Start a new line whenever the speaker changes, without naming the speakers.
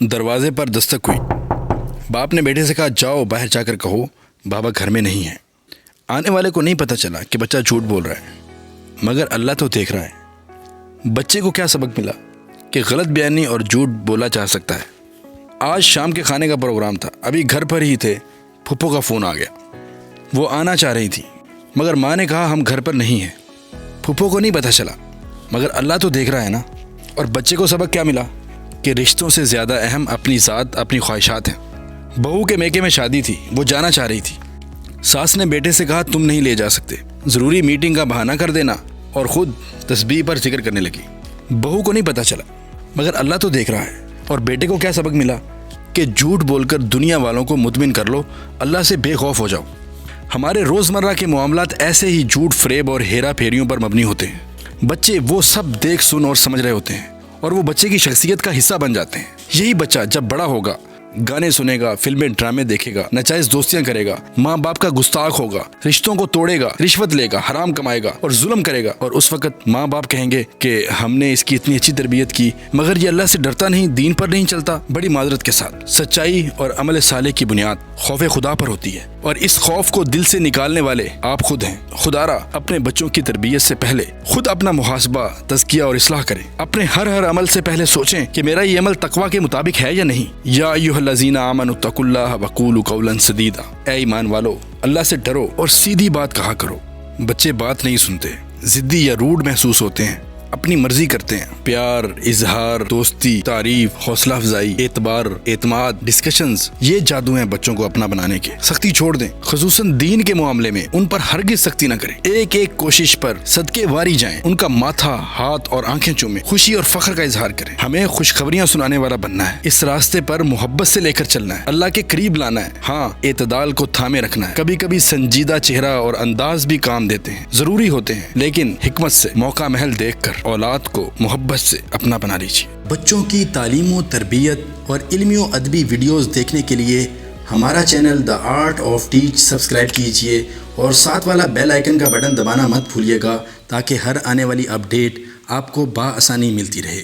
دروازے پر دستک ہوئی۔ باپ نے بیٹے سے کہا جاؤ باہر جا کر کہو بابا گھر میں نہیں ہیں۔ آنے والے کو نہیں پتہ چلا کہ بچہ جھوٹ بول رہا ہے، مگر اللہ تو دیکھ رہا ہے۔ بچے کو کیا سبق ملا کہ غلط بیانی اور جھوٹ بولا جا سکتا ہے۔ آج شام کے کھانے کا پروگرام تھا، ابھی گھر پر ہی تھے، پھپھو کا فون آ گیا۔ وہ آنا چاہ رہی تھی مگر ماں نے کہا ہم گھر پر نہیں ہیں۔ پھپھو کو نہیں پتہ چلا مگر اللہ تو دیکھ رہا ہے نا۔ اور بچے کو سبق کیا ملا کہ رشتوں سے زیادہ اہم اپنی ذات، اپنی خواہشات ہیں۔ بہو کے میکے میں شادی تھی، وہ جانا چاہ رہی تھی۔ ساس نے بیٹے سے کہا تم نہیں لے جا سکتے، ضروری میٹنگ کا بہانہ کر دینا، اور خود تسبیح پر ذکر کرنے لگی۔ بہو کو نہیں پتہ چلا مگر اللہ تو دیکھ رہا ہے۔ اور بیٹے کو کیا سبق ملا کہ جھوٹ بول کر دنیا والوں کو مطمئن کر لو، اللہ سے بے خوف ہو جاؤ۔ ہمارے روزمرہ کے معاملات ایسے ہی جھوٹ، فریب اور ہیرا پھیریوں پر مبنی ہوتے ہیں۔ بچے وہ سب دیکھ سن اور سمجھ رہے ہوتے ہیں اور وہ بچے کی شخصیت کا حصہ بن جاتے ہیں۔ یہی بچہ جب بڑا ہوگا گانے سنے گا، فلمیں ڈرامے دیکھے گا، ناجائز دوستیاں کرے گا، ماں باپ کا گستاخ ہوگا، رشتوں کو توڑے گا، رشوت لے گا، حرام کمائے گا اور ظلم کرے گا، اور اس وقت ماں باپ کہیں گے کہ ہم نے اس کی اتنی اچھی تربیت کی مگر یہ اللہ سے ڈرتا نہیں، دین پر نہیں چلتا۔ بڑی معذرت کے ساتھ سچائی اور عمل صالح کی بنیاد خوف خدا پر ہوتی ہے، اور اس خوف کو دل سے نکالنے والے آپ خود ہیں۔ خدارا اپنے بچوں کی تربیت سے پہلے خود اپنا محاسبہ، تزکیہ اور اصلاح کریں۔ اپنے ہر عمل سے پہلے سوچیں کہ میرا یہ عمل تقویٰ کے مطابق ہے یا نہیں۔ یا ایھا الذین آمنوا اتقوا اللہ وقولوا قولا سدیدا، اے ایمان والو اللہ سے ڈرو اور سیدھی بات کہا کرو۔ بچے بات نہیں سنتے، ضدی یا روڈ محسوس ہوتے ہیں، اپنی مرضی کرتے ہیں۔ پیار، اظہار، دوستی، تعریف، حوصلہ افزائی، اعتبار، اعتماد، ڈسکشنز، یہ جادو ہیں بچوں کو اپنا بنانے کے۔ سختی چھوڑ دیں، خصوصاً دین کے معاملے میں ان پر ہرگز سختی نہ کریں۔ ایک ایک کوشش پر صدقے واری جائیں، ان کا ماتھا، ہاتھ اور آنکھیں چومیں، خوشی اور فخر کا اظہار کریں۔ ہمیں خوشخبریاں سنانے والا بننا ہے، اس راستے پر محبت سے لے کر چلنا ہے، اللہ کے قریب لانا ہے۔ ہاں، اعتدال کو تھامے رکھنا ہے۔ کبھی کبھی سنجیدہ چہرہ اور انداز بھی کام دیتے ہیں، ضروری ہوتے ہیں، لیکن حکمت سے، موقع محل دیکھ کر اولاد کو محبت سے اپنا بنا لیجیے۔
بچوں کی تعلیم و تربیت اور علمی و ادبی ویڈیوز دیکھنے کے لیے ہمارا channel the art of teach subscribe کیجیے اور ساتھ والا بیل آئیکن کا بٹن دبانا مت بھولیے گا تاکہ ہر آنے والی اپڈیٹ آپ کو بآسانی ملتی رہے۔